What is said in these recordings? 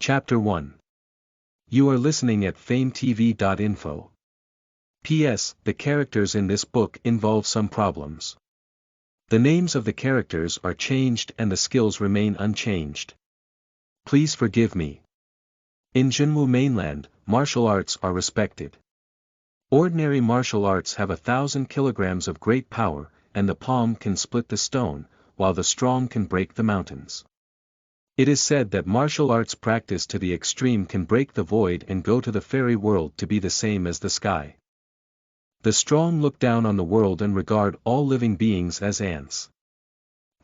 Chapter 1. You are listening at FameTV.info. P.S. The characters in this book involve some problems. The names of the characters are changed and the skills remain unchanged. Please forgive me. In Jinwu mainland, martial arts are respected. Ordinary martial arts have 1,000 kilograms of great power, and the palm can split the stone, while the strong can break the mountains. It is said that martial arts practiced to the extreme can break the void and go to the fairy world to be the same as the sky. The strong look down on the world and regard all living beings as ants.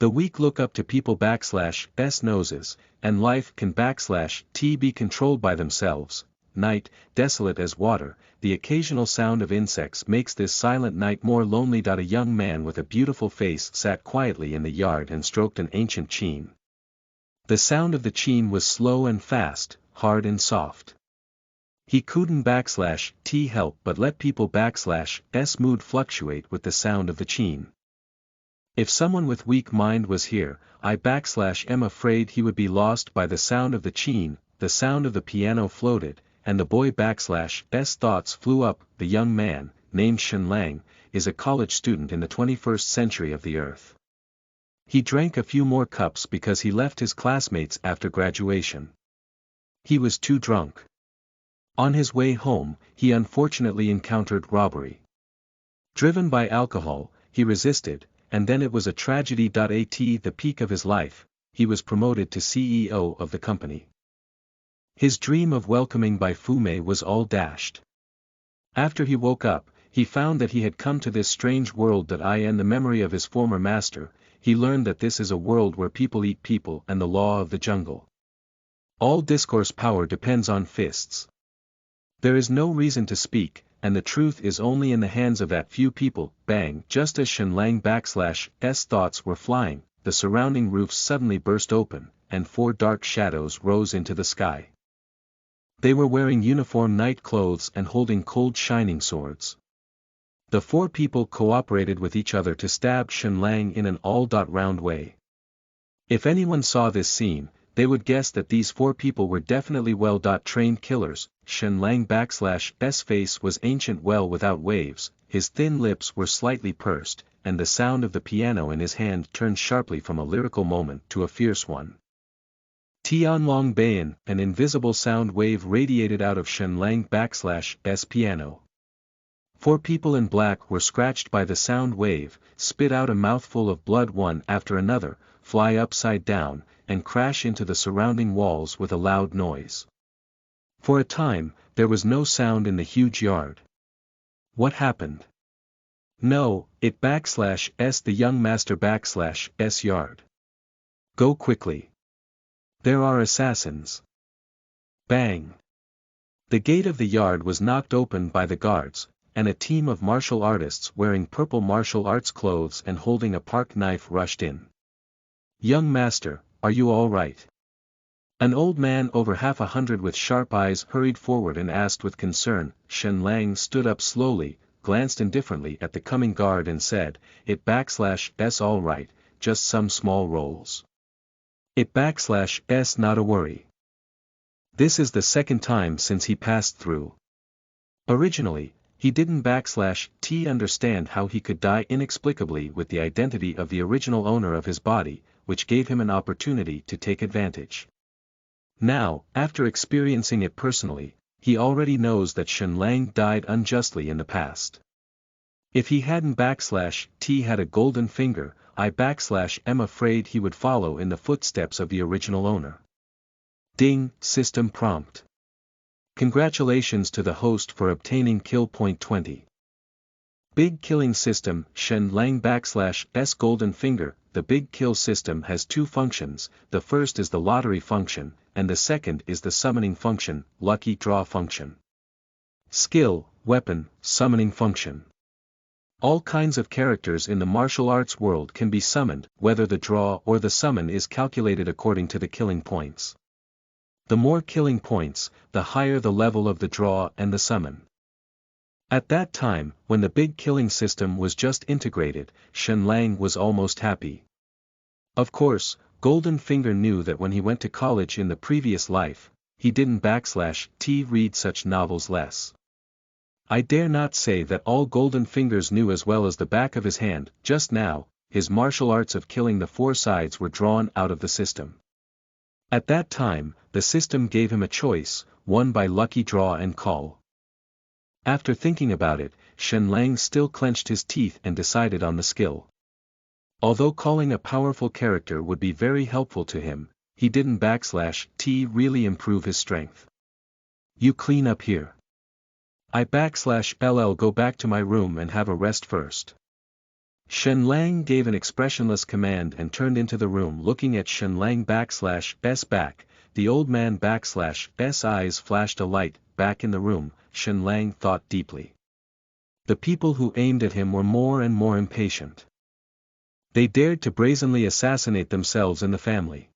The weak look up to people /s noses, and life can /t be controlled by themselves. Night, desolate as water, the occasional sound of insects makes this silent night more lonely. A young man with a beautiful face sat quietly in the yard and stroked an ancient cheen. The sound of the cheen was slow and fast, hard and soft. He couldn't /t help but let people /s mood fluctuate with the sound of the cheen. If someone with weak mind was here, I am afraid he would be lost by the sound of the cheen. The sound of the piano floated, and the boy /s thoughts flew up. The young man, named Shen, is a college student in the 21st century of the earth. He drank a few more cups because he left his classmates after graduation. He was too drunk. On his way home, he unfortunately encountered robbery. Driven by alcohol, he resisted, and then it was a tragedy. At the peak of his life, he was promoted to CEO of the company. His dream of welcoming by Fume was all dashed. After he woke up, he found that he had come to this strange world. In the memory of his former master, he learned that this is a world where people eat people and the law of the jungle. All discourse power depends on fists. There is no reason to speak, and the truth is only in the hands of that few people. Bang! Just as Shen /s thoughts were flying, the surrounding roofs suddenly burst open, and 4 dark shadows rose into the sky. They were wearing uniform night clothes and holding cold shining swords. The 4 people cooperated with each other to stab Shen in an all-round way. If anyone saw this scene, they would guess that these 4 people were definitely well-trained killers. Shen /s face was ancient, well without waves, his thin lips were slightly pursed, and the sound of the piano in his hand turned sharply from a lyrical moment to a fierce one. Tianlong Bayan, an invisible sound wave radiated out of Shen /s piano. 4 people in black were scratched by the sound wave, spit out a mouthful of blood one after another, fly upside down, and crash into the surrounding walls with a loud noise. For a time, there was no sound in the huge yard. What happened? No, it /s the young master /s yard. Go quickly. There are assassins. Bang! The gate of the yard was knocked open by the guards, and a team of martial artists wearing purple martial arts clothes and holding a park knife rushed in. Young master, are you all right? An old man over 100 with sharp eyes hurried forward and asked with concern. Shen stood up slowly, glanced indifferently at the coming guard and said, "It /s all right, just some small rolls. It /s not a worry. This is the second time since he passed through." Originally, he didn't /t understand how he could die inexplicably with the identity of the original owner of his body, which gave him an opportunity to take advantage. Now, after experiencing it personally, he already knows that Shen died unjustly in the past. If he hadn't /t had a golden finger, I am afraid he would follow in the footsteps of the original owner. Ding! System prompt. Congratulations to the host for obtaining kill point 20. Big killing system. Shen /s golden finger. The big kill system has 2 functions. The first is the lottery function, and the second is the summoning function, lucky draw function. Skill, weapon, summoning function. All kinds of characters in the martial arts world can be summoned, whether the draw or the summon is calculated according to the killing points. The more killing points, the higher the level of the draw and the summon. At that time, when the big killing system was just integrated, Shen was almost happy. Of course, Golden Finger knew that when he went to college in the previous life, he didn't read such novels less. I dare not say that all Golden Fingers knew as well as the back of his hand. Just now, his martial arts of killing the four sides were drawn out of the system. At that time, the system gave him a choice, one by lucky draw and call. After thinking about it, Shen Lang still clenched his teeth and decided on the skill. Although calling a powerful character would be very helpful to him, he didn't really improve his strength. You clean up here. I go back to my room and have a rest first. Shen Lang gave an expressionless command and turned into the room looking at Shen Lang /s back. The old man /s eyes flashed a light. Back in the room, Shen Lang thought deeply. The people who aimed at him were more and more impatient. They dared to brazenly assassinate themselves in the family.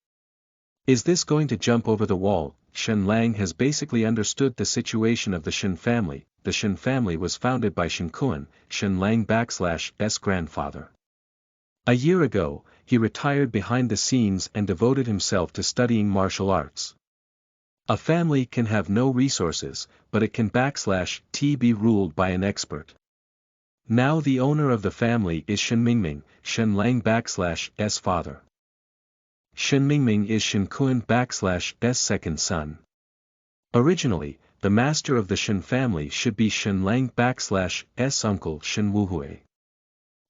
Is this going to jump over the wall? Shen Lang has basically understood the situation of the Shen family. The Shen family was founded by Shen Kuan, Shen Lang /s grandfather. A year ago, he retired behind the scenes and devoted himself to studying martial arts. A family can have no resources, but it can be ruled by an expert. Now the owner of the family is Shen Mingming, Shen Lang /s father. Shen Mingming is Shen Kuan /s second son. Originally, the master of the Shen family should be Shen Lang /s uncle Shen Wuhui.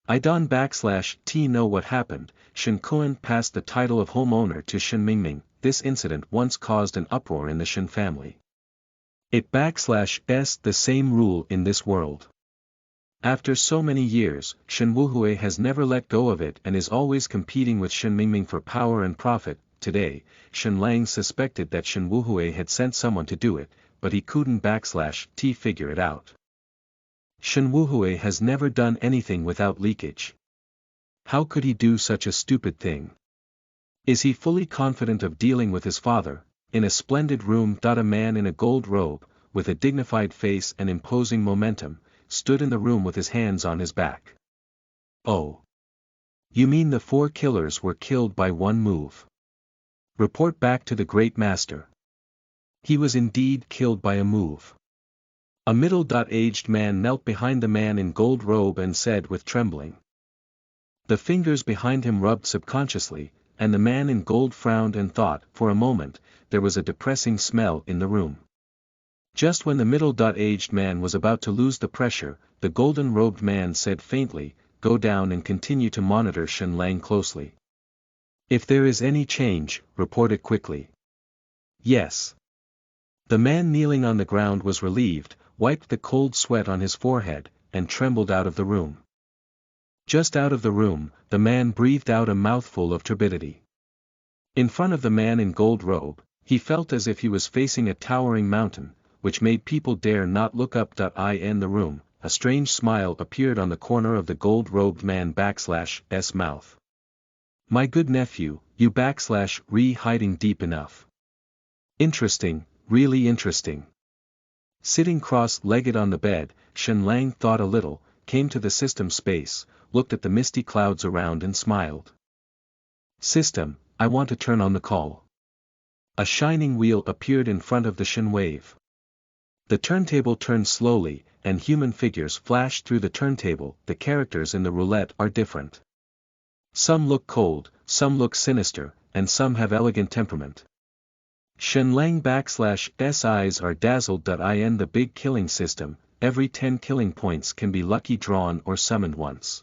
I don't know what happened. Shen Kuan passed the title of homeowner to Shen Mingming. This incident once caused an uproar in the Shen family. It /s the same rule in this world. After so many years, Shen Wuhui has never let go of it and is always competing with Shen Mingming for power and profit. Today, Shen Lang suspected that Shen Wuhui had sent someone to do it, but he couldn't figure it out. Shen Wuhui has never done anything without leakage. How could he do such a stupid thing? Is he fully confident of dealing with his father? In a splendid room. A man in a gold robe, with a dignified face and imposing momentum, stood in the room with his hands on his back. Oh. You mean the four killers were killed by one move? Report back to the great master. He was indeed killed by a move. A middle-aged man knelt behind the man in gold robe and said with trembling. The fingers behind him rubbed subconsciously, and the man in gold frowned and thought. For a moment, there was a depressing smell in the room. Just when the middle-aged man was about to lose the pressure, the golden-robed man said faintly, "Go down and continue to monitor Shen Lang closely. If there is any change, report it quickly." Yes. The man kneeling on the ground was relieved, wiped the cold sweat on his forehead, and trembled out of the room. Just out of the room, the man breathed out a mouthful of turbidity. In front of the man in gold robe, he felt as if he was facing a towering mountain, which made people dare not look up. In the room, a strange smile appeared on the corner of the gold-robed man /s mouth. My good nephew, you hiding deep enough. Interesting, really interesting. Sitting cross-legged on the bed, Shen Lang thought a little, came to the system space, looked at the misty clouds around and smiled. System, I want to turn on the call. A shining wheel appeared in front of the Shen wave. The turntable turned slowly, and human figures flashed through the turntable. The characters in the roulette are different. Some look cold, some look sinister, and some have elegant temperament. Shen Lang /s eyes are dazzled. In the big killing system, every 10 killing points can be lucky drawn or summoned once.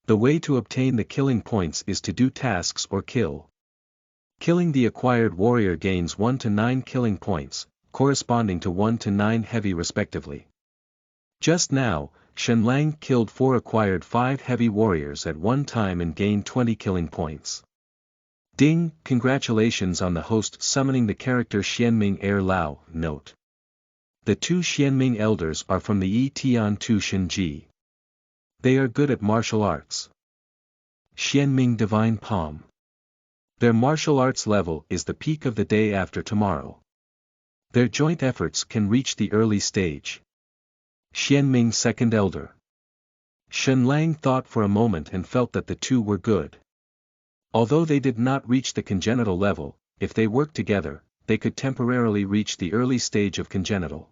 The way to obtain the killing points is to do tasks or kill. Killing the acquired warrior gains 1 to 9 killing points, corresponding to 1 to 9 heavy respectively. Just now, Shen Lang killed 4 acquired 5 heavy warriors at one time and gained 20 killing points. Ding! Congratulations on the host summoning the character Xianming Air Lao. Note: the 2 Xianming elders are from the Etian 2 Shinji. They are good at martial arts. Xianming Divine Palm. Their martial arts level is the peak of the day after tomorrow. Their joint efforts can reach the early stage. Xianming Second Elder. Shen Lang thought for a moment and felt that the two were good. Although they did not reach the congenital level, if they worked together, they could temporarily reach the early stage of congenital.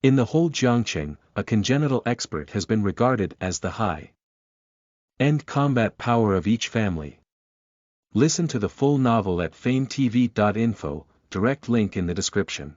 In the whole Jiangcheng, a congenital expert has been regarded as the high-end combat power of each family. Listen to the full novel at FameTV.info, direct link in the description.